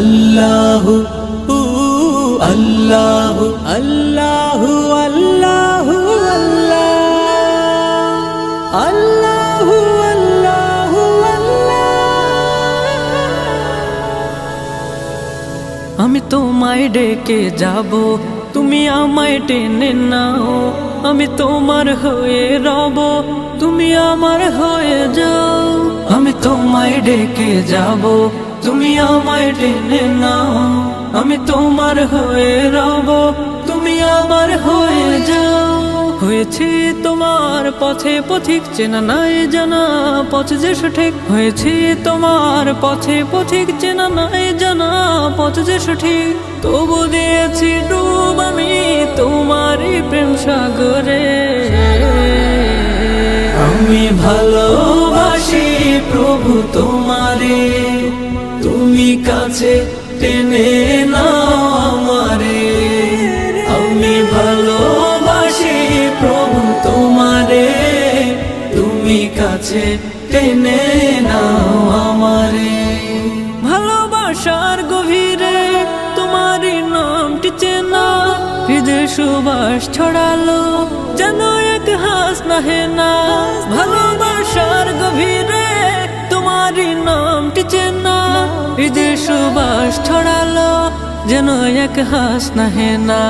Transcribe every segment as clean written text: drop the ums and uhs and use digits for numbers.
আল্লাহু আল্লাহু আল্লাহু আল্লাহু আল্লাহু আল্লাহু আমি তোমায় ডেকে যাব, তুমি আমায় টেনে নাও। আমি তোমার হয়ে রব, তুমি আমার হয়ে যাও। আমি তোমায় ডেকে যাব, তুমি আমায় টেনে নাও। আমি তোমার হয়ে রব, তুমি আমার হয়ে যাও। হয়েছি তোমার পথে পথিক, চেনা নাই জানা পথ যে সঠিক। হয়েছি তোমার পথে পথিক, চেনা নাই জানা পথ যে সঠিক। তবু দিয়েছি ডুব আমি তোমারই প্রেম সাগরে। আমি ভালোবাসি প্রভু তোমারে, তুমি কাছে টেনে নাও আমারে। আমি ভালোবাসি প্রভু তোমারে, তুমি কাছে টেনে নাও আমারে। ভালোবাসার গভীরে তোমারই নামটি চেনা, হৃদয় সুবাস ছড়ালো যেন এক হাস নাহে না। ভালোবাসার গভীরে তোমারই নামটি চেনা, হৃদয় সুবাস ছড়ালো যেন এক হাস নাহে না।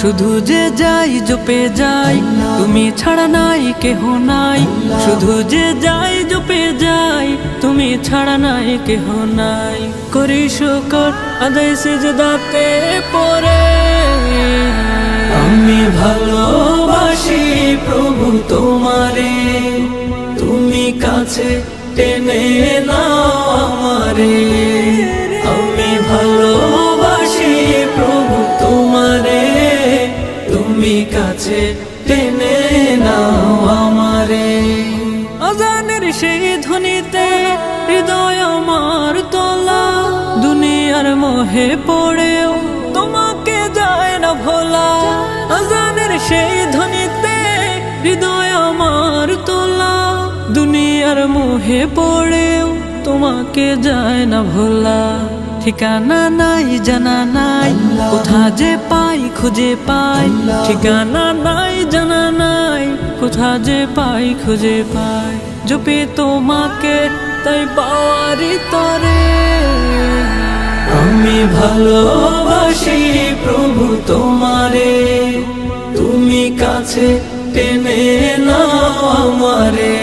শুধু যে যাই জপে যাই, তুমি ছাড়া নাই কেহ নাই। শুধু যে যাই জপে যাই, তুমি ছাড়া নাই কেহ নাই। করি শুকর আদায় সিজদাতে পড়ে। আমি ভালোবাসি প্রভু তোমারে, তুমি কাছে টেনে নাও আমারে। আমি ভালোবাসি প্রভু তোমারে, তুমি কাছে টেনে নাও আমারে। আজানের সেই ধ্বনিতে হৃদয় আমার তোলা, দুনিয়ার মোহে পড়েও তোমাকে যায় না ভোলা। আজানের সেই ধ্বনিতে হৃদয় আমার তোলা, দুনিয়ার মোহে পড়েও তোমাকে যায় না ভোলা। ঠিকানা নাই জানা নাই, কোথা যে পাই খুঁজে পাই। ঠিকানা নাই জানা নাই, কোথা যে পাই খুঁজে পাই। জপে তোমাকে তাই পাওয়ারি তরে। আমি ভালোবাসি প্রভু তোমারে, তুমি কাছে টেনে নাও আমারে।